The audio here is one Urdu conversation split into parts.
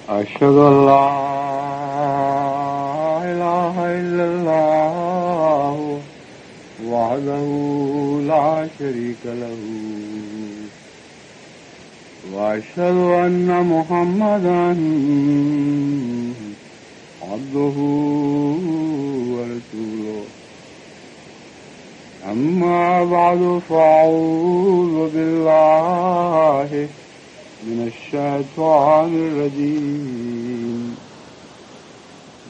أشهد أن لا إله إلا الله وحده لا شريك له وأشهد أن محمدا عبده ورسوله أما بعد فأعوذ بالله من الشيطان الرجيم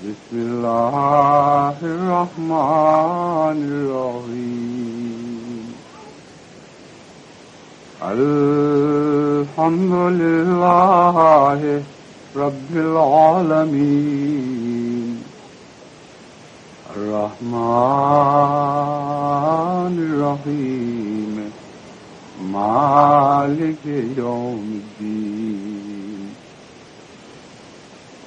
بسم الله الرحمن الرحيم الحمد لله رب العالمين الرحمن الرحيم مالك يوم الدين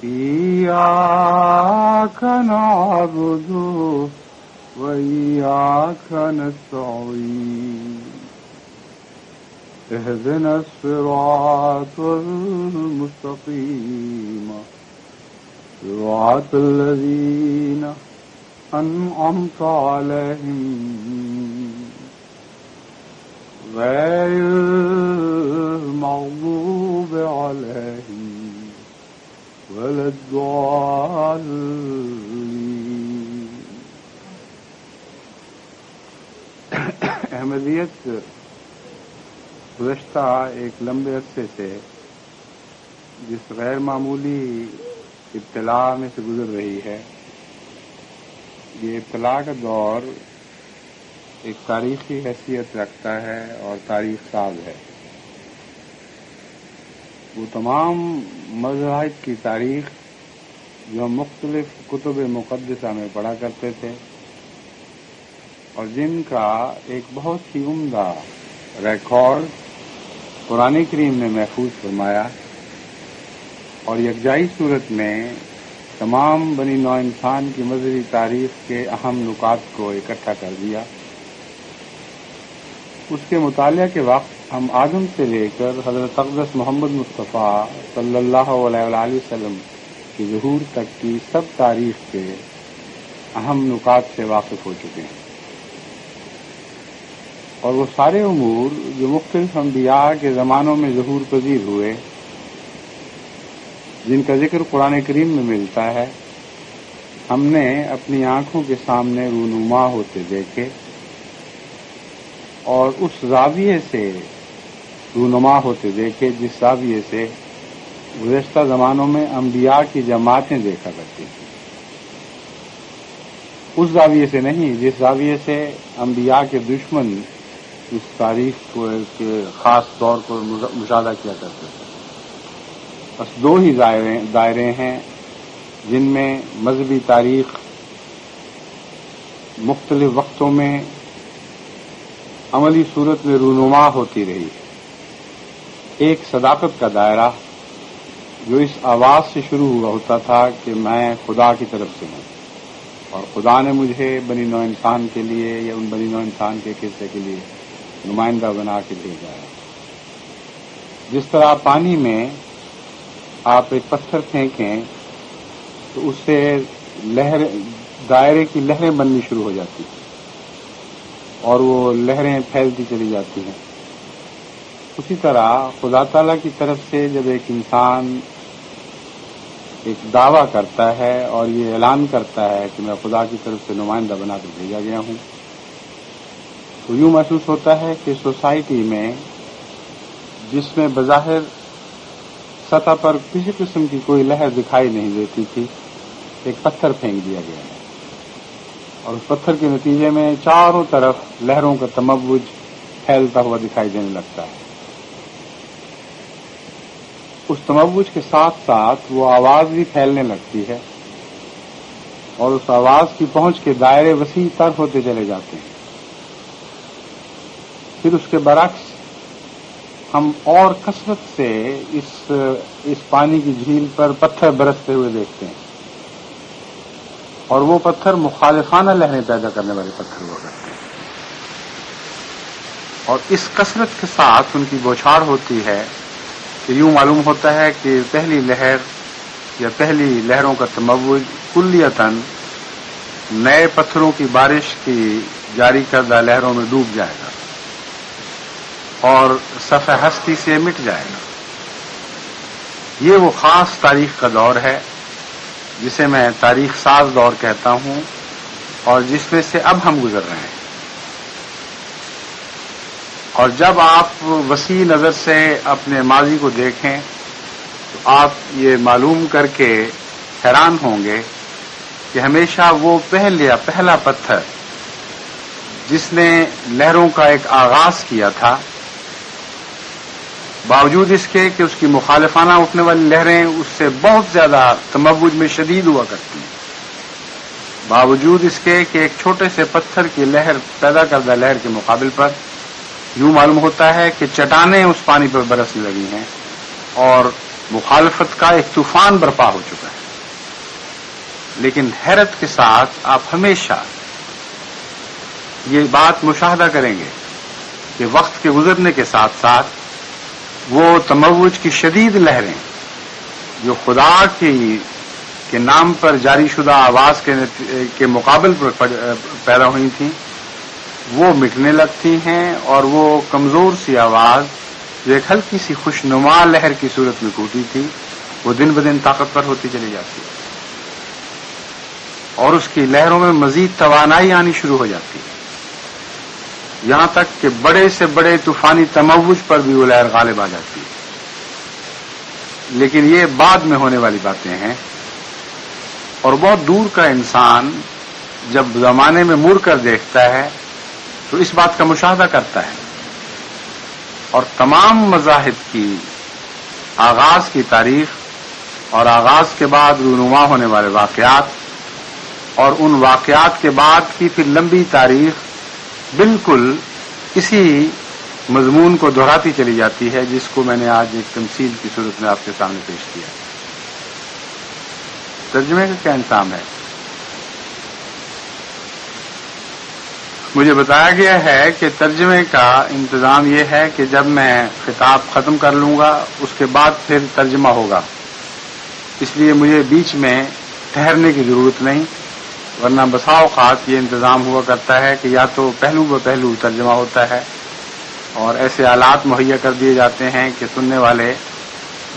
إياك نعبد وإياك نستعين اهدنا الصراط المستقيم صراط الذين أنعمت عليهم غير المغضوب عليهم ولا الضالين. احمدیت گزشتہ ایک لمبے عرصے سے جس غیر معمولی ابتلا میں سے گزر رہی ہے، یہ ابتلا کا دور ایک تاریخی حیثیت رکھتا ہے اور تاریخ ساز ہے. وہ تمام مذاہب کی تاریخ جو ہم مختلف کتب مقدسہ میں پڑھا کرتے تھے اور جن کا ایک بہت ہی عمدہ ریکارڈ قرآن کریم نے محفوظ فرمایا اور یکجائی صورت میں تمام بنی نوع انسان کی مذہبی تاریخ کے اہم نکات کو اکٹھا کر دیا، اس کے مطالعہ کے وقت ہم آدم سے لے کر حضرت اقدس محمد مصطفیٰ صلی اللہ علیہ وآلہ وسلم کے ظہور تک کی سب تاریخ کے اہم نکات سے واقف ہو چکے ہیں، اور وہ سارے امور جو مختلف انبیاء کے زمانوں میں ظہور پذیر ہوئے، جن کا ذکر قرآن کریم میں ملتا ہے، ہم نے اپنی آنکھوں کے سامنے رونما ہوتے دیکھے اور اس زاویے سے رونما ہوتے دیکھے جس زاویے سے گزشتہ زمانوں میں انبیاء کی جماعتیں دیکھا کرتی تھیں. اس زاویے سے نہیں جس زاویے سے انبیاء کے دشمن اس تاریخ کو ایک خاص طور پر مشاہدہ کیا کرتے تھے. بس دو ہی دائرے ہیں جن میں مذہبی تاریخ مختلف وقتوں میں عملی صورت میں رونما ہوتی رہی ہے. ایک صداقت کا دائرہ جو اس آواز سے شروع ہوا ہوتا تھا کہ میں خدا کی طرف سے ہوں اور خدا نے مجھے بنی نوع انسان کے لیے یا ان بنی نوع انسان کے قصے کے لیے نمائندہ بنا کے بھیجا ہے. جس طرح پانی میں آپ ایک پتھر پھینکیں تو اس سے دائرے کی لہریں بننی شروع ہو جاتی ہیں اور وہ لہریں پھیلتی چلی جاتی ہیں. اسی طرح خدا تعالیٰ کی طرف سے جب ایک انسان ایک دعویٰ کرتا ہے اور یہ اعلان کرتا ہے کہ میں خدا کی طرف سے نمائندہ بنا کر بھیجا گیا ہوں، تو یوں محسوس ہوتا ہے کہ سوسائٹی میں جس میں بظاہر سطح پر کسی قسم کی کوئی لہر دکھائی نہیں دیتی تھی، ایک پتھر پھینک دیا گیا ہے اور اس پتھر کے نتیجے میں چاروں طرف لہروں کا تموج پھیلتا ہوا دکھائی دینے لگتا ہے. اس تموج کے ساتھ ساتھ وہ آواز بھی پھیلنے لگتی ہے اور اس آواز کی پہنچ کے دائرے وسیع تر ہوتے چلے جاتے ہیں. پھر اس کے برعکس ہم اور کثرت سے اس پانی کی جھیل پر پتھر برستے ہوئے دیکھتے ہیں اور وہ پتھر مخالفانہ لہریں پیدا کرنے والے پتھر ہوا کرتے ہیں اور اس کثرت کے ساتھ ان کی بوچھاڑ ہوتی ہے کہ یوں معلوم ہوتا ہے کہ پہلی لہر یا پہلی لہروں کا تموج کلیتاً نئے پتھروں کی بارش کی جاری کردہ لہروں میں ڈوب جائے گا اور صفحہ ہستی سے مٹ جائے گا۔ یہ وہ خاص تاریخ کا دور ہے جسے میں تاریخ ساز دور کہتا ہوں اور جس میں سے اب ہم گزر رہے ہیں۔ اور جب آپ وسیع نظر سے اپنے ماضی کو دیکھیں تو آپ یہ معلوم کر کے حیران ہوں گے کہ ہمیشہ وہ پہلا پتھر جس نے لہروں کا ایک آغاز کیا تھا، باوجود اس کے کہ اس کی مخالفانہ اٹھنے والی لہریں اس سے بہت زیادہ تموج میں شدید ہوا کرتی ہیں، باوجود اس کے کہ ایک چھوٹے سے پتھر کی لہر پیدا کردہ لہر کے مقابل پر یوں معلوم ہوتا ہے کہ چٹانیں اس پانی پر برسنے لگی ہیں اور مخالفت کا ایک طوفان برپا ہو چکا ہے۔ لیکن حیرت کے ساتھ آپ ہمیشہ یہ بات مشاہدہ کریں گے کہ وقت کے گزرنے کے ساتھ ساتھ وہ تموج کی شدید لہریں جو خدا کے نام پر جاری شدہ آواز کے مقابل پر پیدا ہوئی تھیں وہ مٹنے لگتی ہیں اور وہ کمزور سی آواز جو ایک ہلکی سی خوشنما لہر کی صورت میں ٹوٹی تھی وہ دن بدن طاقتور ہوتی چلی جاتی ہے اور اس کی لہروں میں مزید توانائی آنی شروع ہو جاتی ہے، یہاں تک کہ بڑے سے بڑے طوفانی تموج پر بھی وہ لہر غالب آ جاتی ہے۔ لیکن یہ بعد میں ہونے والی باتیں ہیں اور بہت دور کا انسان جب زمانے میں مڑ کر دیکھتا ہے تو اس بات کا مشاہدہ کرتا ہے اور تمام مذاہب کی آغاز کی تاریخ اور آغاز کے بعد رونما ہونے والے واقعات اور ان واقعات کے بعد کی پھر لمبی تاریخ بالکل اسی مضمون کو دہراتی چلی جاتی ہے جس کو میں نے آج ایک تمثیل کی صورت میں آپ کے سامنے پیش کیا۔ ترجمے کا کیا انتظام ہے؟ مجھے بتایا گیا ہے کہ ترجمے کا انتظام یہ ہے کہ جب میں خطاب ختم کر لوں گا اس کے بعد پھر ترجمہ ہوگا، اس لیے مجھے بیچ میں ٹھہرنے کی ضرورت نہیں، ورنہ بسا اوقات یہ انتظام ہوا کرتا ہے کہ یا تو پہلو بہ پہلو ترجمہ ہوتا ہے اور ایسے آلات مہیا کر دیے جاتے ہیں کہ سننے والے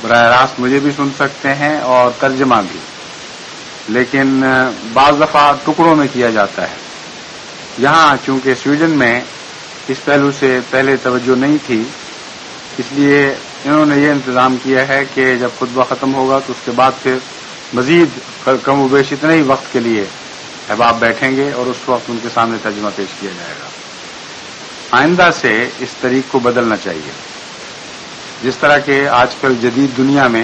براہ راست مجھے بھی سن سکتے ہیں اور ترجمہ بھی، لیکن بعض دفعہ ٹکڑوں میں کیا جاتا ہے۔ یہاں چونکہ سویڈن میں اس پہلو سے پہلے توجہ نہیں تھی، اس لیے انہوں نے یہ انتظام کیا ہے کہ جب خطبہ ختم ہوگا تو اس کے بعد پھر مزید کم و بیش اتنے ہی وقت کے لیے احباب بیٹھیں گے اور اس وقت ان کے سامنے ترجمہ پیش کیا جائے گا۔ آئندہ سے اس طریق کو بدلنا چاہیے، جس طرح کہ آج کل جدید دنیا میں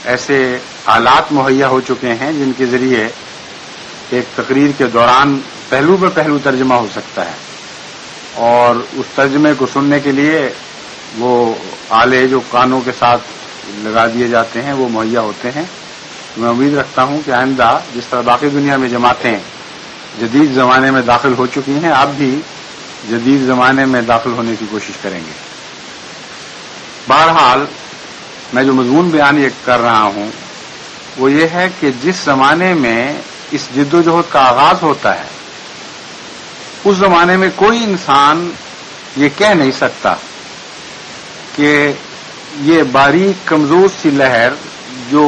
ایسے آلات مہیا ہو چکے ہیں جن کے ذریعے ایک تقریر کے دوران پہلو بہ پہلو ترجمہ ہو سکتا ہے اور اس ترجمے کو سننے کے لیے وہ آلے جو کانوں کے ساتھ لگا دیے جاتے ہیں وہ مہیا ہوتے ہیں۔ میں امید رکھتا ہوں کہ آئندہ جس طرح باقی دنیا میں جماعتیں جدید زمانے میں داخل ہو چکی ہیں، آپ بھی جدید زمانے میں داخل ہونے کی کوشش کریں گے۔ بہرحال میں جو مضمون بیان یہ کر رہا ہوں وہ یہ ہے کہ جس زمانے میں اس جد و جہد کا آغاز ہوتا ہے اس زمانے میں کوئی انسان یہ کہہ نہیں سکتا کہ یہ باریک کمزور سی لہر جو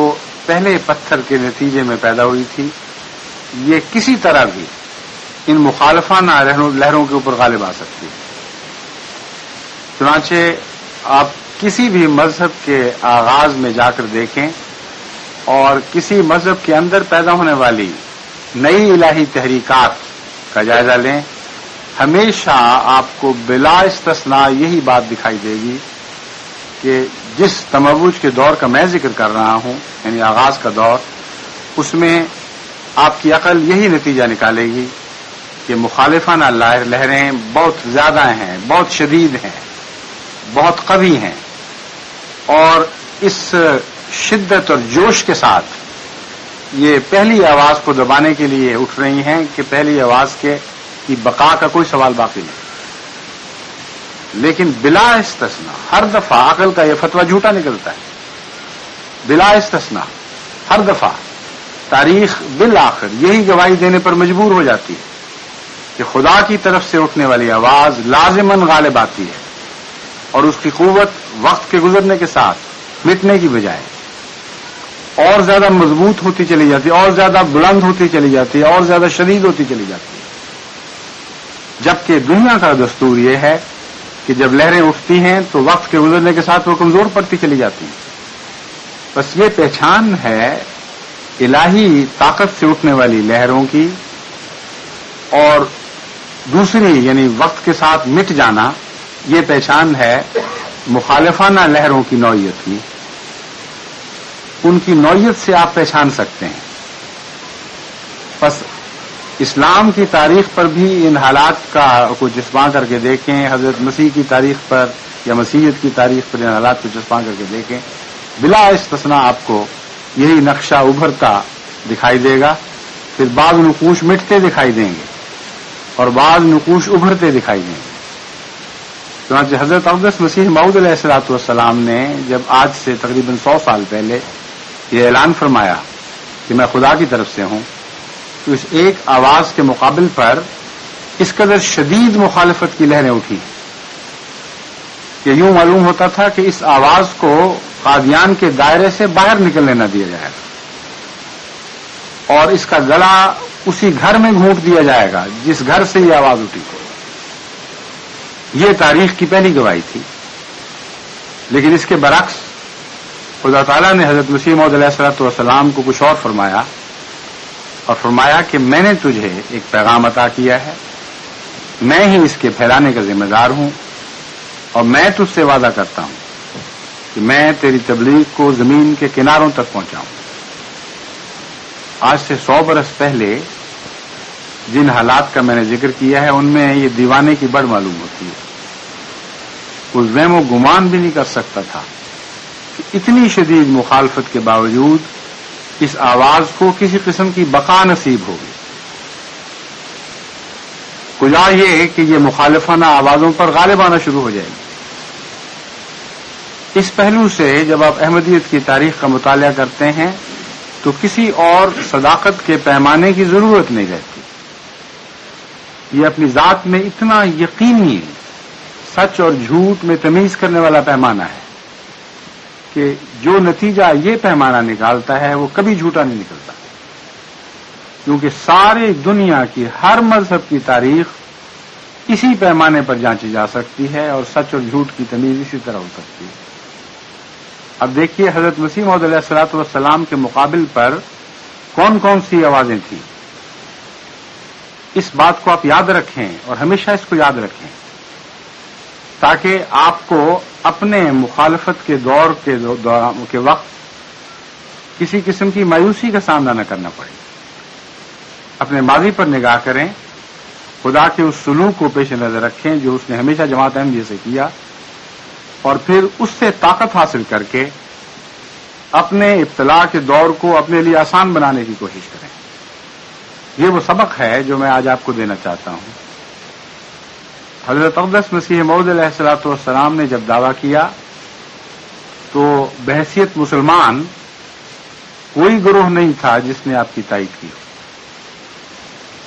پہلے پتھر کے نتیجے میں پیدا ہوئی تھی یہ کسی طرح بھی ان مخالفانہ لہروں کے اوپر غالب آ سکتی ہے۔ چنانچہ آپ کسی بھی مذہب کے آغاز میں جا کر دیکھیں اور کسی مذہب کے اندر پیدا ہونے والی نئی الہی تحریکات کا جائزہ لیں، ہمیشہ آپ کو بلا استثناء یہی بات دکھائی دے گی کہ جس تموج کے دور کا میں ذکر کر رہا ہوں یعنی آغاز کا دور، اس میں آپ کی عقل یہی نتیجہ نکالے گی کہ مخالفانہ لہریں بہت زیادہ ہیں، بہت شدید ہیں، بہت قوی ہیں اور اس شدت اور جوش کے ساتھ یہ پہلی آواز کو دبانے کے لیے اٹھ رہی ہیں کہ پہلی آواز کی بقا کا کوئی سوال باقی نہیں۔ لیکن بلا استثناء ہر دفعہ عقل کا یہ فتویٰ جھوٹا نکلتا ہے۔ بلا استثنا ہر دفعہ تاریخ بالآخر یہی گواہی دینے پر مجبور ہو جاتی ہے کہ خدا کی طرف سے اٹھنے والی آواز لازماً غالب آتی ہے اور اس کی قوت وقت کے گزرنے کے ساتھ مٹنے کی بجائے اور زیادہ مضبوط ہوتی چلی جاتی ہے، اور زیادہ بلند ہوتی چلی جاتی ہے، اور زیادہ شدید ہوتی چلی جاتی ہے. جبکہ دنیا کا دستور یہ ہے کہ جب لہریں اٹھتی ہیں تو وقت کے گزرنے کے ساتھ وہ کمزور پڑتی چلی جاتی ہیں. بس یہ پہچان ہے الہی طاقت سے اٹھنے والی لہروں کی، اور دوسری یعنی وقت کے ساتھ مٹ جانا یہ پہچان ہے مخالفانہ لہروں کی نوعیت کی. ان کی نوعیت سے آپ پہچان سکتے ہیں. بس اسلام کی تاریخ پر بھی ان حالات کو چسپاں کر کے دیکھیں، حضرت مسیح کی تاریخ پر یا مسیحیت کی تاریخ پر ان حالات کو چسپاں کر کے دیکھیں، بلا استثناء آپ کو یہی نقشہ ابھرتا دکھائی دے گا. پھر بعض نقوش مٹتے دکھائی دیں گے اور بعض نقوش ابھرتے دکھائی دیں گے. چنانچہ حضرت اقدس مسیح موعود علیہ الصلوۃ والسلام نے جب آج سے تقریباً 100 سال پہلے یہ اعلان فرمایا کہ میں خدا کی طرف سے ہوں، تو اس ایک آواز کے مقابل پر اس قدر شدید مخالفت کی لہریں اٹھی کہ یوں معلوم ہوتا تھا کہ اس آواز کو قادیان کے دائرے سے باہر نکلنے نہ دیا جائے گا اور اس کا گلا اسی گھر میں گھونٹ دیا جائے گا جس گھر سے یہ آواز اٹھی. یہ تاریخ کی پہلی گواہی تھی. لیکن اس کے برعکس خدا تعالیٰ نے حضرت مسیح موعود علیہ الصلوۃ والسلام کو کچھ اور فرمایا، اور فرمایا کہ میں نے تجھے ایک پیغام عطا کیا ہے، میں ہی اس کے پھیلانے کا ذمہ دار ہوں، اور میں تجھ سے وعدہ کرتا ہوں کہ میں تیری تبلیغ کو زمین کے کناروں تک پہنچاؤں. آج سے 100 برس پہلے جن حالات کا میں نے ذکر کیا ہے ان میں یہ دیوانے کی بڑھ معلوم ہوتی ہے. کوئی وہم و گمان بھی نہیں کر سکتا تھا کہ اتنی شدید مخالفت کے باوجود اس آواز کو کسی قسم کی بقا نصیب ہوگی. کجا یہ کہ یہ مخالفانہ آوازوں پر غالب آنا شروع ہو جائے گی. اس پہلو سے جب آپ احمدیت کی تاریخ کا مطالعہ کرتے ہیں تو کسی اور صداقت کے پیمانے کی ضرورت نہیں رہتی. یہ اپنی ذات میں اتنا یقینی سچ اور جھوٹ میں تمیز کرنے والا پیمانہ ہے کہ جو نتیجہ یہ پیمانہ نکالتا ہے وہ کبھی جھوٹا نہیں نکلتا، کیونکہ ساری دنیا کی ہر مذہب کی تاریخ اسی پیمانے پر جانچی جا سکتی ہے اور سچ اور جھوٹ کی تمیز اسی طرح ہو سکتی ہے. اب دیکھیے حضرت مسیح موعود علیہ الصلوۃ والسلام کے مقابل پر کون کون سی آوازیں تھیں. اس بات کو آپ یاد رکھیں اور ہمیشہ اس کو یاد رکھیں تاکہ آپ کو اپنے مخالفت کے دور کے وقت کسی قسم کی مایوسی کا سامنا نہ کرنا پڑے. اپنے ماضی پر نگاہ کریں، خدا کے اس سلوک کو پیش نظر رکھیں جو اس نے ہمیشہ جماعت احمدیہ سے کیا، اور پھر اس سے طاقت حاصل کر کے اپنے ابتلاء کے دور کو اپنے لیے آسان بنانے کی کوشش کریں. یہ وہ سبق ہے جو میں آج آپ کو دینا چاہتا ہوں. حضرت اقدس مسیح موعود علیہ الصلوۃ والسلام نے جب دعویٰ کیا تو بحیثیت مسلمان کوئی گروہ نہیں تھا جس نے آپ کی تائید کی.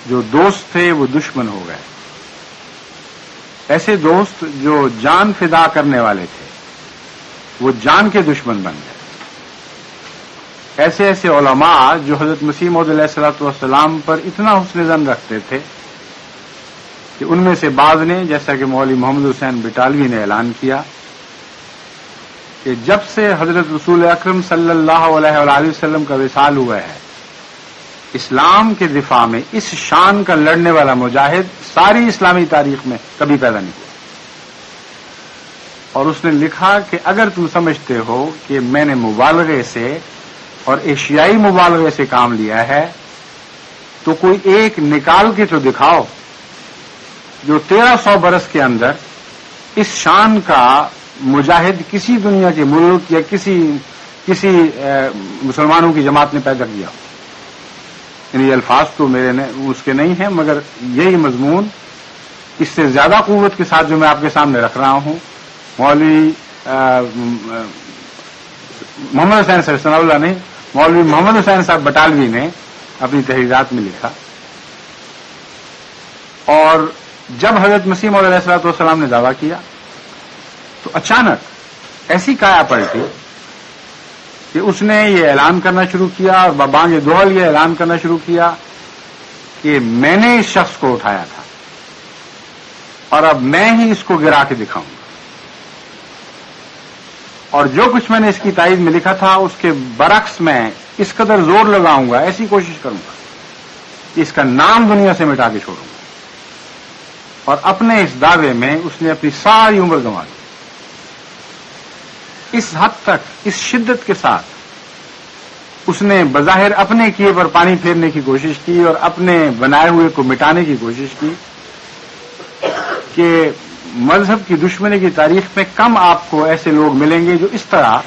جو دوست تھے وہ دشمن ہو گئے. ایسے دوست جو جان فدا کرنے والے تھے وہ جان کے دشمن بن گئے. ایسے ایسے علماء جو حضرت مسیح موعود علیہ الصلوۃ والسلام پر اتنا حسن ظن رکھتے تھے کہ ان میں سے بعض نے، جیسا کہ مولوی محمد حسین بٹالوی نے اعلان کیا کہ جب سے حضرت رسول اکرم صلی اللہ علیہ وآلہ وسلم کا وصال ہوا ہے، اسلام کے دفاع میں اس شان کا لڑنے والا مجاہد ساری اسلامی تاریخ میں کبھی پیدا نہیں ہوا. اور اس نے لکھا کہ اگر تم سمجھتے ہو کہ میں نے مبالغے سے اور ایشیائی مبالغے سے کام لیا ہے تو کوئی ایک نکال کے تو دکھاؤ جو 1300 برس کے اندر اس شان کا مجاہد کسی دنیا کے ملک یا کسی مسلمانوں کی جماعت نے پیدا کیا. یعنی یہ الفاظ تو میرے اس کے نہیں ہیں، مگر یہی مضمون اس سے زیادہ قوت کے ساتھ جو میں آپ کے سامنے رکھ رہا ہوں، مولوی محمد حسین صاحب ثناء اللہ نہیں، مولوی محمد حسین صاحب بٹالوی نے اپنی تحریرات میں لکھا. اور جب حضرت مسیح موعود علیہ الصلوۃ والسلام نے دعویٰ کیا تو اچانک ایسی کایا پلٹی کہ اس نے یہ اعلان کرنا شروع کیا اور بانگ دہل یہ اعلان کرنا شروع کیا کہ میں نے اس شخص کو اٹھایا تھا اور اب میں ہی اس کو گرا کے دکھاؤں گا، اور جو کچھ میں نے اس کی تائید میں لکھا تھا اس کے برعکس میں اس قدر زور لگاؤں گا، ایسی کوشش کروں گا کہ اس کا نام دنیا سے مٹا کے چھوڑوں گا. اور اپنے اس دعوے میں اس نے اپنی ساری عمر گنوا دی. اس حد تک، اس شدت کے ساتھ اس نے بظاہر اپنے کیے پر پانی پھیرنے کی کوشش کی اور اپنے بنائے ہوئے کو مٹانے کی کوشش کی کہ مذہب کی دشمنی کی تاریخ میں کم آپ کو ایسے لوگ ملیں گے جو اس طرح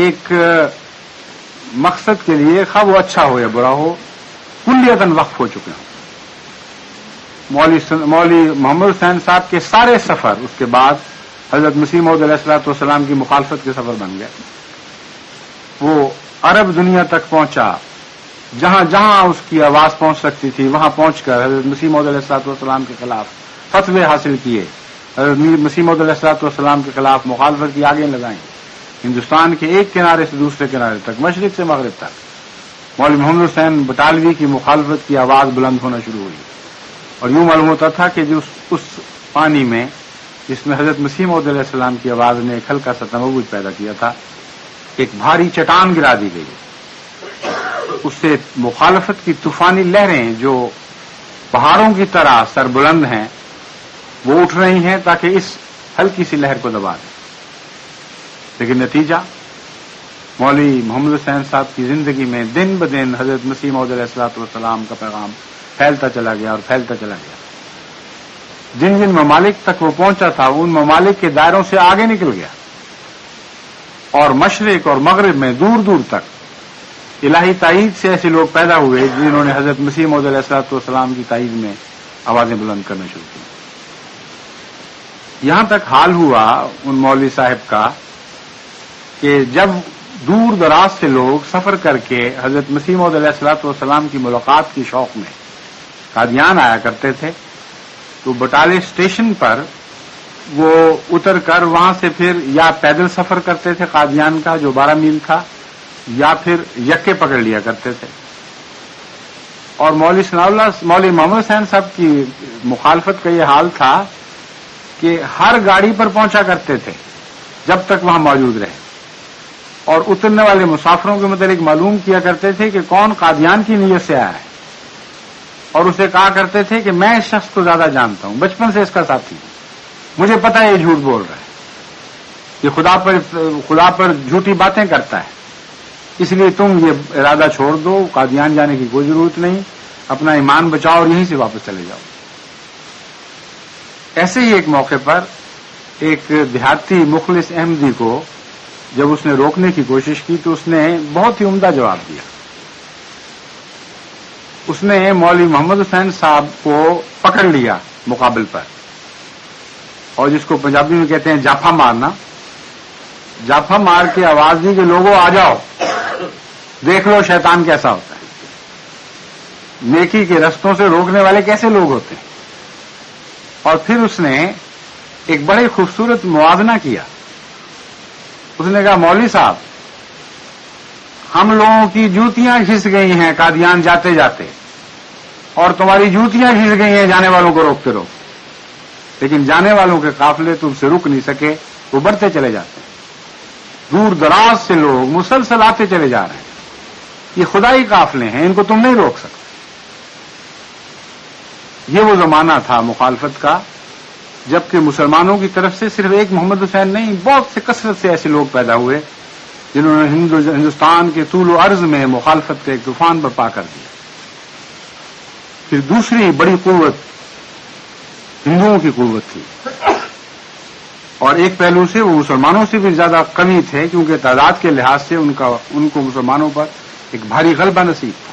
ایک مقصد کے لیے خواہ وہ اچھا ہو یا برا ہو کلیتاً وقف ہو چکے ہوں. مولوی محمد حسین صاحب کے سارے سفر اس کے بعد حضرت مسیح موعود علیہ الصلوۃ والسلام کی مخالفت کے سفر بن گئے. وہ عرب دنیا تک پہنچا، جہاں جہاں اس کی آواز پہنچ سکتی تھی وہاں پہنچ کر حضرت مسیح موعود علیہ الصلوۃ والسلام کے خلاف فتوے حاصل کیے، حضرت مسیح موعود علیہ الصلوۃ والسلام کے خلاف مخالفت کی آگیں لگائیں. ہندوستان کے ایک کنارے سے دوسرے کنارے تک، مشرق سے مغرب تک مولوی محمد حسین بٹالوی کی مخالفت کی آواز بلند ہونا شروع ہوئی. اور یوں معلوم ہوتا تھا کہ جو اس پانی میں جس میں حضرت مسیح موعود علیہ السلام کی آواز نے ایک ہلکا سا تموج پیدا کیا تھا، ایک بھاری چٹان گرا دی گئی. اس سے مخالفت کی طوفانی لہریں جو پہاڑوں کی طرح سربلند ہیں وہ اٹھ رہی ہیں تاکہ اس ہلکی سی لہر کو دبا دیں. لیکن نتیجہ مولوی محمد حسین صاحب کی زندگی میں دن بدن حضرت مسیح موعود علیہ الصلوۃ والسلام کا پیغام پھیلتا چلا گیا اور پھیلتا چلا گیا. جن جن ممالک تک وہ پہنچا تھا ان ممالک کے دائروں سے آگے نکل گیا اور مشرق اور مغرب میں دور دور تک الہی تائید سے ایسے لوگ پیدا ہوئے جنہوں نے حضرت مسیح موعود علیہ الصلوۃ والسلام کی تائید میں آوازیں بلند کرنا شروع کی. یہاں تک حال ہوا ان مولوی صاحب کا کہ جب دور دراز سے لوگ سفر کر کے حضرت مسیح موعود علیہ الصلوۃ والسلام کی ملاقات کی شوق میں قادیان آیا کرتے تھے تو بٹالے اسٹیشن پر وہ اتر کر وہاں سے پھر یا پیدل سفر کرتے تھے قادیان کا جو 12 میل تھا، یا پھر یکے پکڑ لیا کرتے تھے. اور مولوی محمد حسین صاحب کی مخالفت کا یہ حال تھا کہ ہر گاڑی پر پہنچا کرتے تھے جب تک وہاں موجود رہے، اور اترنے والے مسافروں کے متعلق معلوم کیا کرتے تھے کہ کون قادیان کی نیت سے آیا ہے، اور اسے کہا کرتے تھے کہ میں اس شخص کو زیادہ جانتا ہوں، بچپن سے اس کا ساتھی ہوں، مجھے پتا ہے یہ جھوٹ بول رہا ہے، یہ خدا پر جھوٹی باتیں کرتا ہے، اس لیے تم یہ ارادہ چھوڑ دو، قادیان جانے کی کوئی ضرورت نہیں، اپنا ایمان بچاؤ اور یہیں سے واپس چلے جاؤ. ایسے ہی ایک موقع پر ایک دیہاتی مخلص احمدی کو جب اس نے روکنے کی کوشش کی تو اس نے بہت ہی عمدہ جواب دیا. اس نے مولوی محمد حسین صاحب کو پکڑ لیا مقابل پر، اور جس کو پنجابی میں کہتے ہیں جافا مارنا، جافا مار کے آواز دی کہ لوگوں آ جاؤ، دیکھ لو شیطان کیسا ہوتا ہے، نیکی کے رستوں سے روکنے والے کیسے لوگ ہوتے ہیں. اور پھر اس نے ایک بڑے خوبصورت موازنہ کیا. اس نے کہا مولوی صاحب، ہم لوگوں کی جوتیاں گھس گئی ہیں قادیان جاتے جاتے، اور تمہاری جوتیاں گھس گئی ہیں جانے والوں کو روکتے روکتے، لیکن جانے والوں کے قافلے تم سے رک نہیں سکے، وہ بڑھتے چلے جاتے ہیں. دور دراز سے لوگ مسلسل آتے چلے جا رہے ہیں، یہ خدائی قافلے ہیں، ان کو تم نہیں روک سکتے. یہ وہ زمانہ تھا مخالفت کا جبکہ مسلمانوں کی طرف سے صرف ایک محمد حسین نہیں، بہت سے کثرت سے ایسے لوگ پیدا ہوئے جنہوں نے ہندوستان کے طول و عرض میں مخالفت کا ایک طوفان برپا کر دیا. پھر دوسری بڑی قوت ہندوؤں کی قوت تھی، اور ایک پہلو سے وہ مسلمانوں سے بھی زیادہ قوی تھے کیونکہ تعداد کے لحاظ سے ان کو مسلمانوں پر ایک بھاری غلبہ نصیب تھا.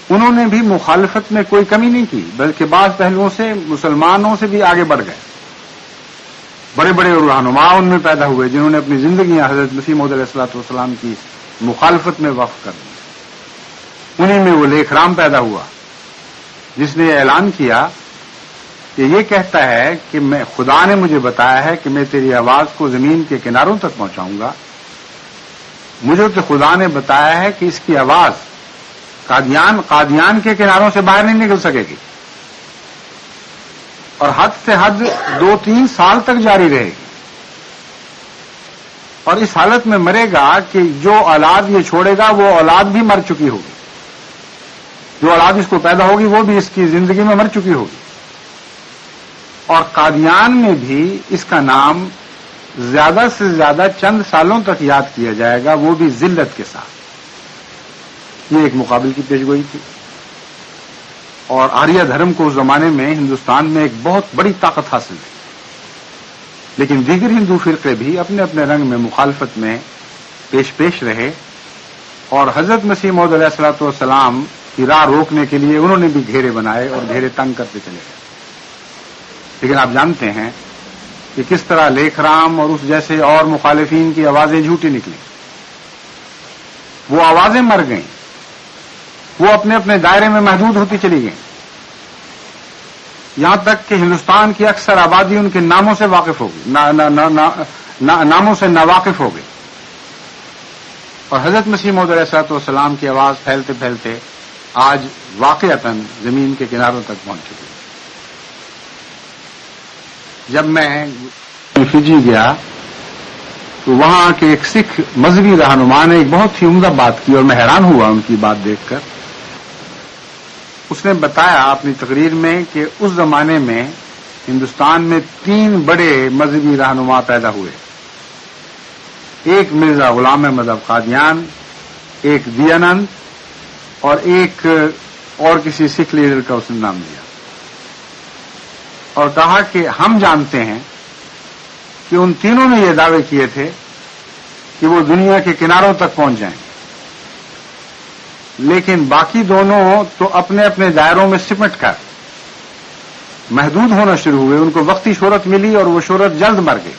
انہوں نے بھی مخالفت میں کوئی کمی نہیں کی بلکہ بعض پہلوؤں سے مسلمانوں سے بھی آگے بڑھ گئے. بڑے بڑے رہنما ان میں پیدا ہوئے جنہوں نے اپنی زندگیاں حضرت مسیح موعود علیہ الصلوۃ والسلام کی مخالفت میں وقف کر دی. انہی میں وہ لیکھ رام پیدا ہوا جس نے یہ اعلان کیا کہ یہ کہتا ہے کہ خدا نے مجھے بتایا ہے کہ میں تیری آواز کو زمین کے کناروں تک پہنچاؤں گا. مجھے تو خدا نے بتایا ہے کہ اس کی آواز قادیان کے کناروں سے باہر نہیں نکل سکے گی اور حد سے حد 2-3 سال تک جاری رہے گی. اور اس حالت میں مرے گا کہ جو اولاد یہ چھوڑے گا وہ اولاد بھی مر چکی ہوگی، جو اولاد اس کو پیدا ہوگی وہ بھی اس کی زندگی میں مر چکی ہوگی. اور قادیان میں بھی اس کا نام زیادہ سے زیادہ چند سالوں تک یاد کیا جائے گا، وہ بھی ذلت کے ساتھ. یہ ایک مقابل کی پیشگوئی تھی. اور آریہ دھرم کو اس زمانے میں ہندوستان میں ایک بہت بڑی طاقت حاصل تھی، لیکن دیگر ہندو فرقے بھی اپنے اپنے رنگ میں مخالفت میں پیش رہے اور حضرت مسیح موعود علیہ الصلوۃ والسلام کی راہ روکنے کے لیے انہوں نے بھی گھیرے بنائے اور گھیرے تنگ کرتے چلے گئے. لیکن آپ جانتے ہیں کہ کس طرح لیکھ رام اور اس جیسے اور مخالفین کی آوازیں جھوٹی نکلیں. وہ آوازیں مر گئیں، وہ اپنے اپنے دائرے میں محدود ہوتی چلی گئیں، یہاں تک کہ ہندوستان کی اکثر آبادی ان کے ناموں سے واقف ہوگی، ناموں سے ناواقف ہو گئی. اور حضرت مسیح موعود علیہ الصلوۃ والسلام کی آواز پھیلتے پھیلتے آج واقعتاً زمین کے کناروں تک پہنچ چکی ہے. جب میں فجی گیا تو وہاں کے ایک سکھ مذہبی رہنما نے ایک بہت ہی عمدہ بات کی اور میں حیران ہوا ان کی بات دیکھ کر. اس نے بتایا اپنی تقریر میں کہ اس زمانے میں ہندوستان میں 3 بڑے مذہبی رہنما پیدا ہوئے. ایک مرزا غلام احمد قادیان، ایک دیانند اور ایک اور کسی سکھ لیڈر کا اس نے نام دیا اور کہا کہ ہم جانتے ہیں کہ ان تینوں نے یہ دعوے کیے تھے کہ وہ دنیا کے کناروں تک پہنچ جائیں، لیکن باقی دونوں تو اپنے اپنے دائروں میں سمٹ کر محدود ہونا شروع ہوئے. ان کو وقتی شہرت ملی اور وہ شہرت جلد مر گئی.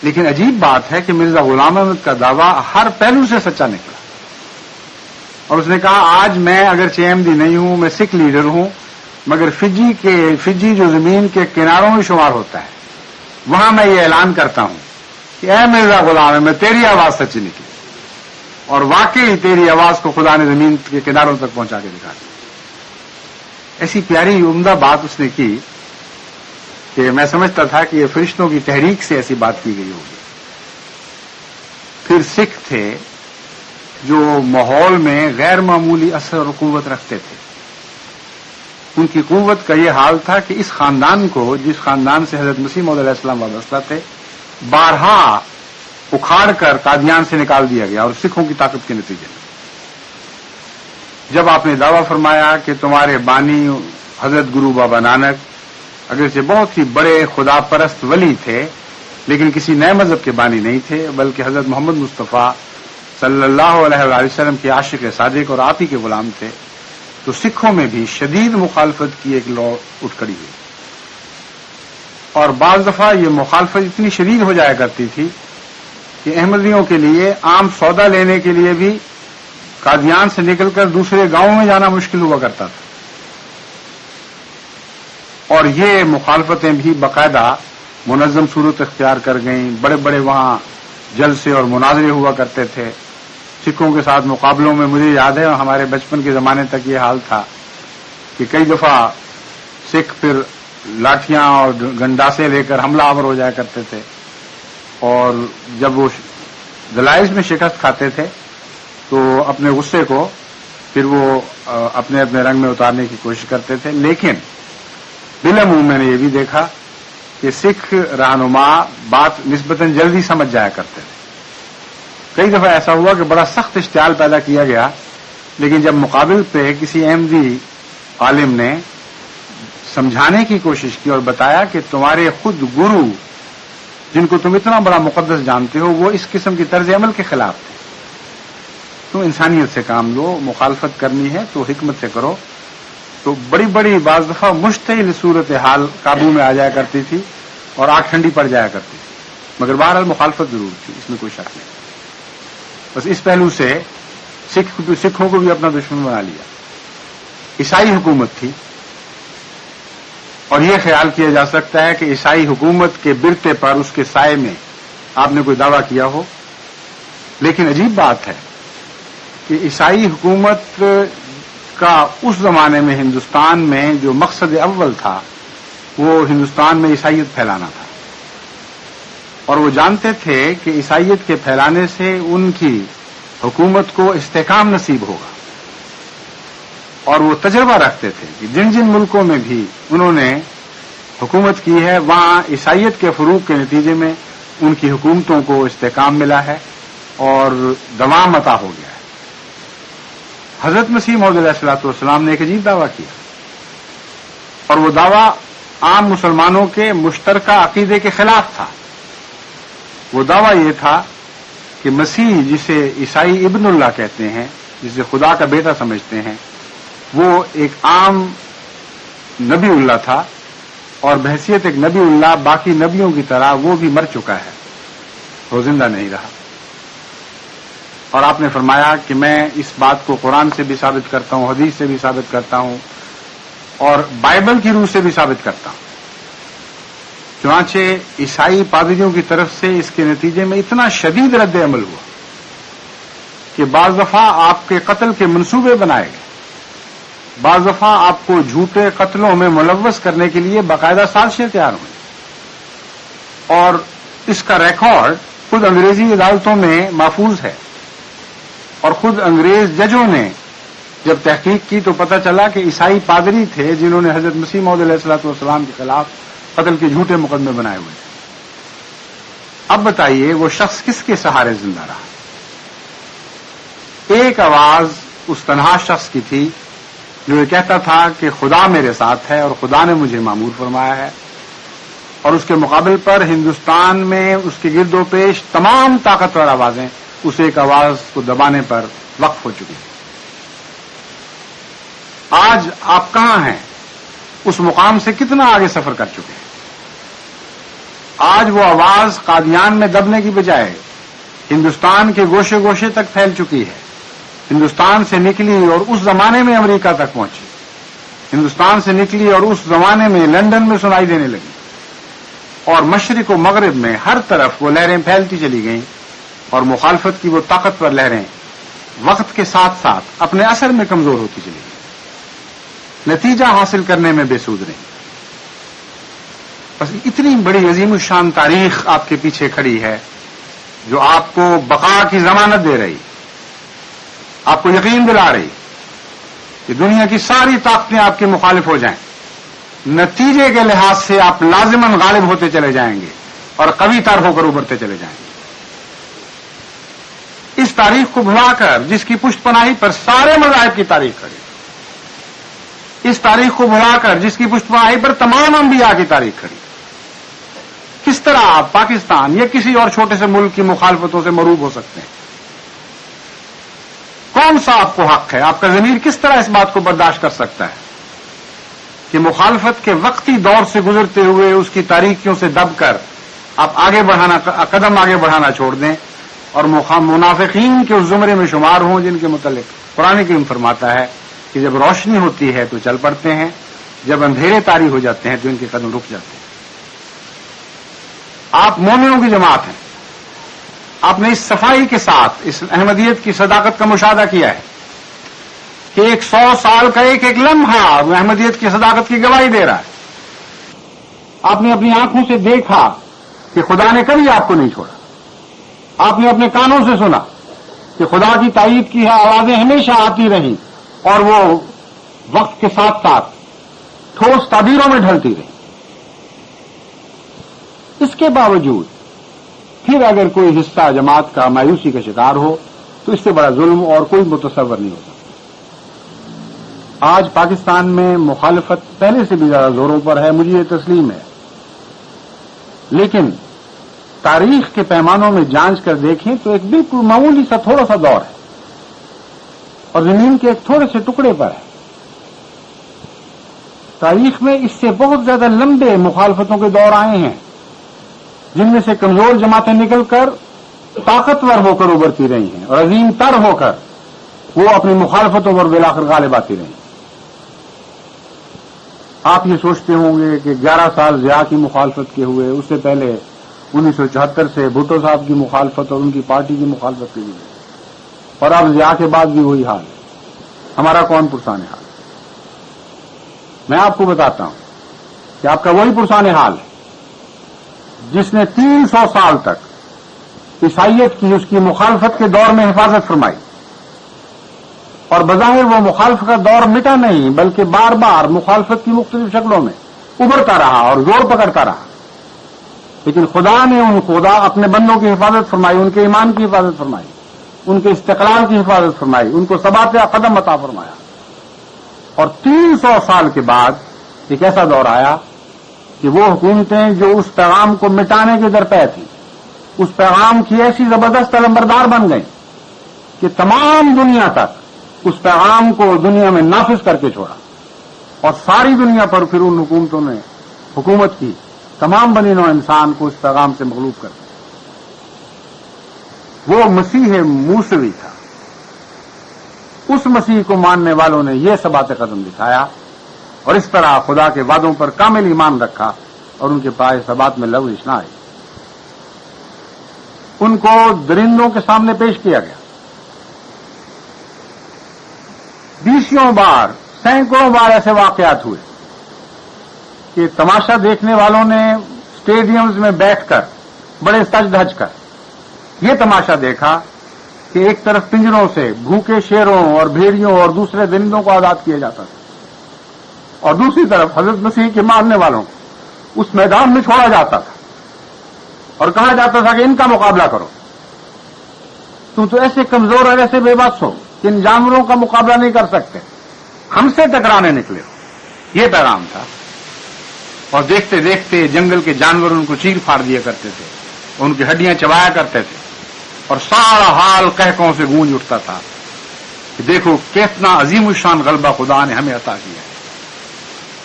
لیکن عجیب بات ہے کہ مرزا غلام احمد کا دعویٰ ہر پہلو سے سچا نکلا اور اس نے کہا آج میں اگرچہ احمدی نہیں ہوں، میں سکھ لیڈر ہوں، مگر فجی جو زمین کے کناروں میں شمار ہوتا ہے وہاں میں یہ اعلان کرتا ہوں کہ اے مرزا غلام احمد تیری آواز سچی نکلی اور واقعی تیری آواز کو خدا نے زمین کے کناروں تک پہنچا کے دکھا دی. ایسی پیاری عمدہ بات اس نے کی کہ میں سمجھتا تھا کہ یہ فرشتوں کی تحریک سے ایسی بات کی گئی ہوگی. پھر سکھ تھے جو ماحول میں غیر معمولی اثر اور قوت رکھتے تھے. ان کی قوت کا یہ حال تھا کہ اس خاندان کو، جس خاندان سے حضرت مسیح موعود علیہ السلام وابستہ تھے، بارہا اکھاڑ کر قادیان سے نکال دیا گیا اور سکھوں کی طاقت کے نتیجے میں. جب آپ نے دعویٰ فرمایا کہ تمہارے بانی حضرت گرو بابا نانک اگرچہ بہت ہی بڑے خدا پرست ولی تھے لیکن کسی نئے مذہب کے بانی نہیں تھے بلکہ حضرت محمد مصطفیٰ صلی اللہ علیہ وآلہ وسلم کے عاشق صادق اور آپ ہی کے غلام تھے، تو سکھوں میں بھی شدید مخالفت کی ایک لو اٹھ کھڑی ہوئی. اور بعض دفعہ یہ مخالفت اتنی شدید ہو جایا کرتی تھی کہ احمدیوں کے لیے عام سودا لینے کے لیے بھی قادیان سے نکل کر دوسرے گاؤں میں جانا مشکل ہوا کرتا تھا. اور یہ مخالفتیں بھی باقاعدہ منظم صورت اختیار کر گئیں. بڑے بڑے وہاں جلسے اور مناظرے ہوا کرتے تھے سکھوں کے ساتھ مقابلوں میں. مجھے یاد ہے ہمارے بچپن کے زمانے تک یہ حال تھا کہ کئی دفعہ سکھ پھر لاٹھیاں اور گنڈاسے لے کر حملہ آور ہو جایا کرتے تھے اور جب وہ دلائل میں شکست کھاتے تھے تو اپنے غصے کو پھر وہ اپنے اپنے رنگ میں اتارنے کی کوشش کرتے تھے. لیکن بالعموم میں نے یہ بھی دیکھا کہ سکھ رہنما بات نسبتاً جلدی سمجھ جایا کرتے تھے. کئی دفعہ ایسا ہوا کہ بڑا سخت اشتعال پیدا کیا گیا لیکن جب مقابل پہ کسی احمدی عالم نے سمجھانے کی کوشش کی اور بتایا کہ تمہارے خود گرو جن کو تم اتنا بڑا مقدس جانتے ہو وہ اس قسم کی طرز عمل کے خلاف تھے، تم انسانیت سے کام لو، مخالفت کرنی ہے تو حکمت سے کرو، تو بڑی بڑی بعض دفعہ مشتعل صورتحال قابو میں آ جایا کرتی تھی اور آگ ٹھنڈی پڑ جایا کرتی تھی، مگر بہرحال مخالفت ضرور تھی، اس میں کوئی شک نہیں۔ بس اس پہلو سے سکھوں کو بھی اپنا دشمن بنا لیا۔ عیسائی حکومت تھی، اور یہ خیال کیا جا سکتا ہے کہ عیسائی حکومت کے برتے پر، اس کے سائے میں آپ نے کوئی دعویٰ کیا ہو، لیکن عجیب بات ہے کہ عیسائی حکومت کا اس زمانے میں ہندوستان میں جو مقصد اول تھا وہ ہندوستان میں عیسائیت پھیلانا تھا، اور وہ جانتے تھے کہ عیسائیت کے پھیلانے سے ان کی حکومت کو استحکام نصیب ہوگا، اور وہ تجربہ رکھتے تھے کہ جن جن ملکوں میں بھی انہوں نے حکومت کی ہے وہاں عیسائیت کے فروغ کے نتیجے میں ان کی حکومتوں کو استحکام ملا ہے اور دوام عطا ہو گیا ہے۔ حضرت مسیح موعود علیہ الصلوۃ والسلام نے ایک عجیب دعویٰ کیا، اور وہ دعویٰ عام مسلمانوں کے مشترکہ عقیدے کے خلاف تھا۔ وہ دعویٰ یہ تھا کہ مسیح، جسے عیسائی ابن اللہ کہتے ہیں، جسے خدا کا بیٹا سمجھتے ہیں، وہ ایک عام نبی اللہ تھا، اور بحیثیت ایک نبی اللہ باقی نبیوں کی طرح وہ بھی مر چکا ہے، وہ زندہ نہیں رہا۔ اور آپ نے فرمایا کہ میں اس بات کو قرآن سے بھی ثابت کرتا ہوں، حدیث سے بھی ثابت کرتا ہوں، اور بائبل کی روح سے بھی ثابت کرتا ہوں۔ چنانچہ عیسائی پادریوں کی طرف سے اس کے نتیجے میں اتنا شدید رد عمل ہوا کہ بعض دفعہ آپ کے قتل کے منصوبے بنائے گئے، بعض دفعہ آپ کو جھوٹے قتلوں میں ملوث کرنے کے لیے باقاعدہ سازشیں تیار ہوئیں، اور اس کا ریکارڈ خود انگریزی عدالتوں میں محفوظ ہے، اور خود انگریز ججوں نے جب تحقیق کی تو پتہ چلا کہ عیسائی پادری تھے جنہوں نے حضرت مسیح موعود علیہ الصلوۃ والسلام کے خلاف قتل کے جھوٹے مقدمے بنائے ہوئے تھے۔ اب بتائیے وہ شخص کس کے سہارے زندہ رہا؟ ایک آواز اس تنہا شخص کی تھی جو یہ کہتا تھا کہ خدا میرے ساتھ ہے اور خدا نے مجھے معمور فرمایا ہے، اور اس کے مقابل پر ہندوستان میں اس کے گرد و پیش تمام طاقتور آوازیں اس ایک آواز کو دبانے پر وقف ہو چکی ہیں۔ آج آپ کہاں ہیں؟ اس مقام سے کتنا آگے سفر کر چکے ہیں؟ آج وہ آواز قادیان میں دبنے کی بجائے ہندوستان کے گوشے گوشے تک پھیل چکی ہے، ہندوستان سے نکلی اور اس زمانے میں امریکہ تک پہنچی، ہندوستان سے نکلی اور اس زمانے میں لندن میں سنائی دینے لگی، اور مشرق و مغرب میں ہر طرف وہ لہریں پھیلتی چلی گئیں، اور مخالفت کی وہ طاقتور لہریں وقت کے ساتھ ساتھ اپنے اثر میں کمزور ہوتی چلی گئیں، نتیجہ حاصل کرنے میں بے سود رہیں۔ بس اتنی بڑی عظیم الشان تاریخ آپ کے پیچھے کھڑی ہے جو آپ کو بقا کی ضمانت دے رہی، آپ کو یقین دلا رہی کہ دنیا کی ساری طاقتیں آپ کے مخالف ہو جائیں، نتیجے کے لحاظ سے آپ لازماً غالب ہوتے چلے جائیں گے اور قوی تر ہو کر ابھرتے چلے جائیں گے۔ اس تاریخ کو بھلا کر جس کی پشت پناہی پر سارے مذاہب کی تاریخ کھڑی، اس تاریخ کو بھلا کر جس کی پشت پناہی پر تمام انبیاء کی تاریخ کھڑی، کس طرح آپ پاکستان یا کسی اور چھوٹے سے ملک کی مخالفتوں سے مروب ہو سکتے ہیں؟ کون سا آپ کو حق ہے؟ آپ کا ضمیر کس طرح اس بات کو برداشت کر سکتا ہے کہ مخالفت کے وقتی دور سے گزرتے ہوئے اس کی تاریکیوں سے دب کر آپ قدم آگے بڑھانا چھوڑ دیں اور منافقین کے اس زمرے میں شمار ہوں جن کے متعلق قرآن کریم فرماتا ہے کہ جب روشنی ہوتی ہے تو چل پڑتے ہیں، جب اندھیرے طاری ہو جاتے ہیں تو ان کے قدم رک جاتے ہیں۔ آپ مومنوں کی جماعت ہیں، آپ نے اس صفائی کے ساتھ اس احمدیت کی صداقت کا مشاہدہ کیا ہے کہ 100 سال کا ایک ایک لمحہ احمدیت کی صداقت کی گواہی دے رہا ہے۔ آپ نے اپنی آنکھوں سے دیکھا کہ خدا نے کبھی آپ کو نہیں چھوڑا، آپ نے اپنے کانوں سے سنا کہ خدا کی تائید کی آوازیں ہمیشہ آتی رہیں اور وہ وقت کے ساتھ ساتھ ٹھوس تعبیروں میں ڈھلتی رہی۔ اس کے باوجود پھر اگر کوئی حصہ جماعت کا مایوسی کا شکار ہو تو اس سے بڑا ظلم اور کوئی متصور نہیں ہو سکتا۔ آج پاکستان میں مخالفت پہلے سے بھی زیادہ زوروں پر ہے، مجھے یہ تسلیم ہے، لیکن تاریخ کے پیمانوں میں جانچ کر دیکھیں تو ایک بالکل معمولی سا تھوڑا سا دور ہے اور زمین کے ایک تھوڑے سے ٹکڑے پر ہے۔ تاریخ میں اس سے بہت زیادہ لمبے مخالفتوں کے دور آئے ہیں جن میں سے کمزور جماعتیں نکل کر طاقتور ہو کر ابھرتی رہی ہیں اور عظیم تر ہو کر وہ اپنی مخالفتوں پر بالآخر غالب آتی رہی. آپ یہ سوچتے ہوں گے کہ 11 سال ضیاء کی مخالفت کے ہوئے، اس سے پہلے 1974 سے بھٹو صاحب کی مخالفت اور ان کی پارٹی کی مخالفت کی ہوئی، اور اب ضیاء کے بعد بھی وہی حال ہے. ہمارا کون پرسان حال؟ میں آپ کو بتاتا ہوں کہ آپ کا وہی پرسان حال ہے جس نے 300 سال تک عیسائیت کی اس کی مخالفت کے دور میں حفاظت فرمائی، اور بظاہر وہ مخالفت کا دور مٹا نہیں بلکہ بار بار مخالفت کی مختلف شکلوں میں ابھرتا رہا اور زور پکڑتا رہا. لیکن خدا نے اپنے بندوں کی حفاظت فرمائی، ان کے ایمان کی حفاظت فرمائی، ان کے استقلال کی حفاظت فرمائی، ان کو ثبات قدم عطا فرمایا. اور 300 سال کے بعد ایک ایسا دور آیا کہ وہ حکومتیں جو اس پیغام کو مٹانے کے درپے تھیں، اس پیغام کی ایسی زبردست علمبردار بن گئیں کہ تمام دنیا تک اس پیغام کو دنیا میں نافذ کر کے چھوڑا، اور ساری دنیا پر پھر ان حکومتوں نے حکومت کی، تمام بنی نوع انسان کو اس پیغام سے مغلوب کر دیا. وہ مسیح موسوی تھا. اس مسیح کو ماننے والوں نے یہ ثبات قدم دکھایا اور اس طرح خدا کے وعدوں پر کامل ایمان رکھا اور ان کے پائے ثبات میں لغزش نہ آئی. ان کو درندوں کے سامنے پیش کیا گیا. 20 بار، سینکڑوں بار ایسے واقعات ہوئے کہ تماشا دیکھنے والوں نے اسٹیڈیمز میں بیٹھ کر بڑے سج دھج کر یہ تماشا دیکھا کہ ایک طرف پنجروں سے بھوکے شیروں اور بھیڑیوں اور دوسرے درندوں کو آزاد کیا جاتا تھا، اور دوسری طرف حضرت مسیح کے ماننے والوں کو اس میدان میں چھوڑا جاتا تھا اور کہا جاتا تھا کہ ان کا مقابلہ کرو، تم تو ایسے کمزور اور ایسے بے بس ہو کہ ان جانوروں کا مقابلہ نہیں کر سکتے، ہم سے ٹکرانے نکلے ہو. یہ پیغام تھا. اور دیکھتے دیکھتے جنگل کے جانور ان کو چیر پھاڑ دیا کرتے تھے، ان کی ہڈیاں چبایا کرتے تھے، اور سارا حال قہقہوں سے گونج اٹھتا تھا کہ دیکھو کتنا عظیم الشان غلبہ خدا نے ہمیں عطا کیا ہے،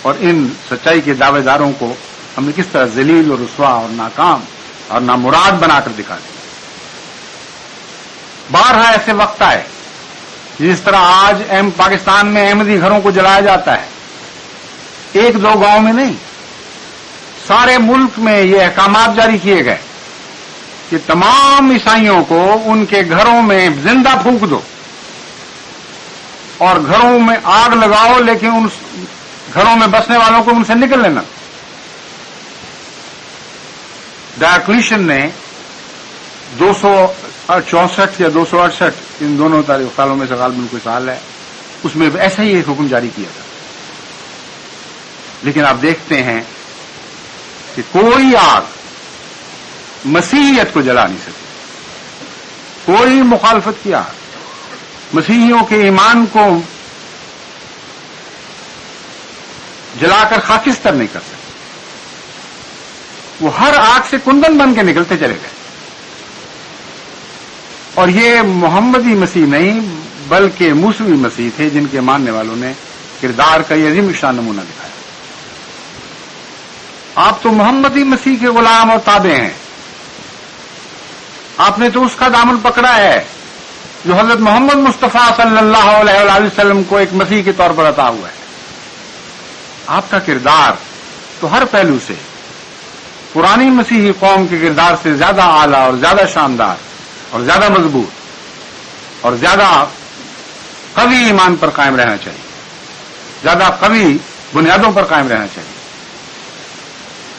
اور ان سچائی کے دعوے داروں کو ہم نے کس طرح ذلیل اور رسوا اور ناکام اور نامراد بنا کر دکھا دیا. بارہا ایسے وقت آئے جس طرح آج پاکستان میں احمدی گھروں کو جلایا جاتا ہے، 1-2 گاؤں میں نہیں، سارے ملک میں یہ احکامات جاری کیے گئے کہ تمام عیسائیوں کو ان کے گھروں میں زندہ پھونک دو اور گھروں میں آگ لگاؤ، لیکن ان گھروں میں بسنے والوں کو ان سے نکل لینا. ڈایوکلیشن نے 264 یا 268 ان دونوں تاریخ سالوں میں سے غالباً کوئی سال ہے، اس میں ایسا ہی ایک حکم جاری کیا تھا. لیکن آپ دیکھتے ہیں کہ کوئی آگ مسیحیت کو جلا نہیں سکتی، کوئی مخالفت کی آگ مسیحیوں کے ایمان کو جلا کر خاکستر نہیں کر سکتی. وہ ہر آگ سے کندن بن کے نکلتے چلے گئے. اور یہ محمدی مسیح نہیں بلکہ موسوی مسیح تھے جن کے ماننے والوں نے کردار کا یہ عظیم شان نمونہ دکھایا. آپ تو محمدی مسیح کے غلام اور تابع ہیں. آپ نے تو اس کا دامن پکڑا ہے جو حضرت محمد مصطفیٰ صلی اللہ علیہ وآلہ وسلم کو ایک مسیح کے طور پر عطا ہوا ہے. آپ کا کردار تو ہر پہلو سے پرانی مسیحی قوم کے کردار سے زیادہ اعلیٰ اور زیادہ شاندار اور زیادہ مضبوط اور زیادہ قوی ایمان پر قائم رہنا چاہیے، زیادہ قوی بنیادوں پر قائم رہنا چاہیے.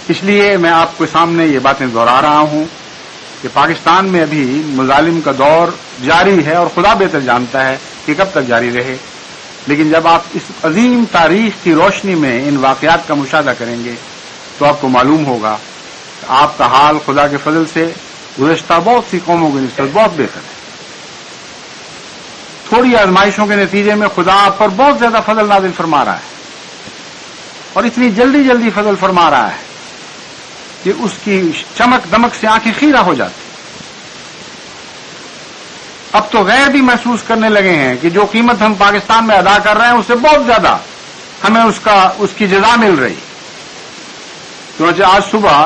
اس لیے میں آپ کے سامنے یہ باتیں دہرا رہا ہوں کہ پاکستان میں ابھی مظالم کا دور جاری ہے اور خدا بہتر جانتا ہے کہ کب تک جاری رہے. لیکن جب آپ اس عظیم تاریخ کی روشنی میں ان واقعات کا مشاہدہ کریں گے تو آپ کو معلوم ہوگا کہ آپ کا حال خدا کے فضل سے گزشتہ بہت سی قوموں کی نسبت بہت بہتر ہے. تھوڑی آزمائشوں کے نتیجے میں خدا آپ پر بہت زیادہ فضل نازل فرما رہا ہے، اور اتنی جلدی جلدی فضل فرما رہا ہے کہ اس کی چمک دمک سے آنکھیں خیرہ ہو جاتی. اب تو غیر بھی محسوس کرنے لگے ہیں کہ جو قیمت ہم پاکستان میں ادا کر رہے ہیں اس سے بہت زیادہ ہمیں اس کی جزا مل رہی. چنانچہ آج صبح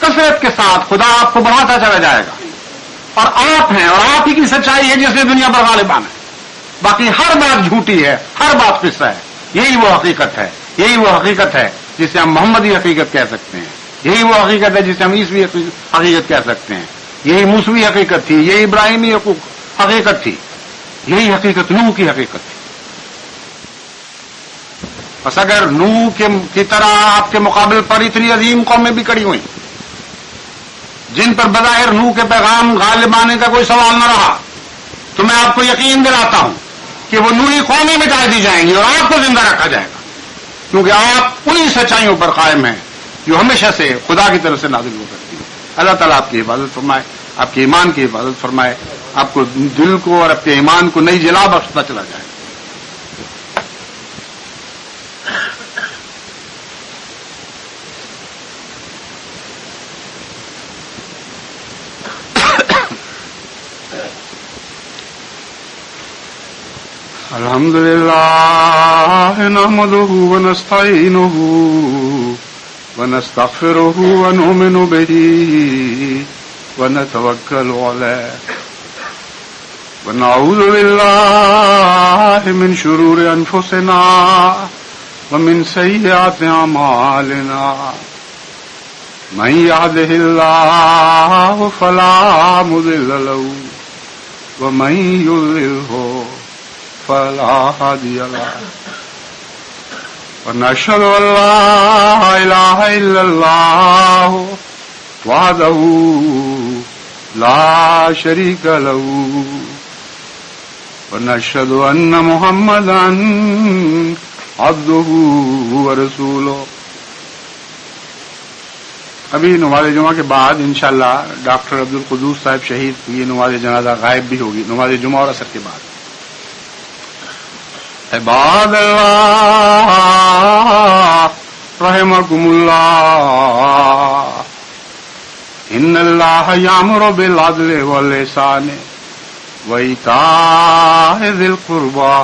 کثرت کے ساتھ خدا آپ کو بڑھاتا چلا جائے گا، اور آپ ہیں، اور آپ ہی کی سچائی ہے جس نے دنیا پر غالبان ہے. باقی ہر بات جھوٹی ہے، ہر بات قصہ ہے. یہی وہ حقیقت ہے، یہی وہ حقیقت ہے جسے ہم محمدی حقیقت کہہ سکتے ہیں. یہی وہ حقیقت ہے جسے ہم عیسوی حقیقت کہہ سکتے ہیں. یہی موسوی حقیقت تھی، یہی ابراہیمی حقیقت تھی، یہی حقیقت نوح کی حقیقت تھی. بس اگر نوح کی طرح آپ کے مقابل پر اتنی عظیم قومیں بھی کڑی ہوئیں جن پر بظاہر نوح کے پیغام غالب آنے کا کوئی سوال نہ رہا، تو میں آپ کو یقین دلاتا ہوں کہ وہ نوحی قومیں مٹا دی جائیں گی اور آپ کو زندہ رکھا جائے گا، کیونکہ آپ انہی سچائیوں پر قائم ہیں جو ہمیشہ سے خدا کی طرف سے نازل ہو کرتی ہیں. اللہ تعالیٰ آپ کی حفاظت فرمائے، آپ کے ایمان کی حفاظت فرمائے، آپ کو دل کو اور اپنے ایمان کو نئی جلا بخشتا چلا جائے. الحمد لله نحمده ونستعينه ونستغفره ونؤمن به ونتوكل عليه ونعوذ بالله من شرور أنفسنا ومن سيئات أعمالنا من يهده الله فلا مضل له ومن يضلله فلا هادي له ونشهد أن لا إله إلا الله وحده لا شريك له ونشهد أن محمدا عبده ورسوله. ابھی نماز جمعہ کے بعد انشاءاللہ ڈاکٹر عبدالقدوس صاحب شہید کی نماز جنازہ غائب بھی ہوگی، نماز جمعہ اور عصر کے بعد. عباد اللہ رحمکم اللہ، ان اللہ یامر بالعدل والإحسان وإیتاء ذی القربى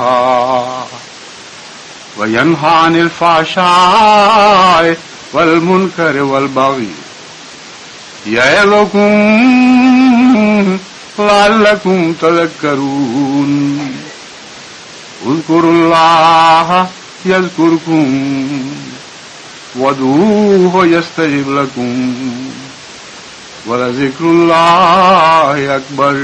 وینہی عن الفحشاء والمنکر والبغی یعظکم لعلکم تذکرون. اذکروا اللہ یذکرکم وادعوہ یستجب لکم ولذکر اللہ اکبر.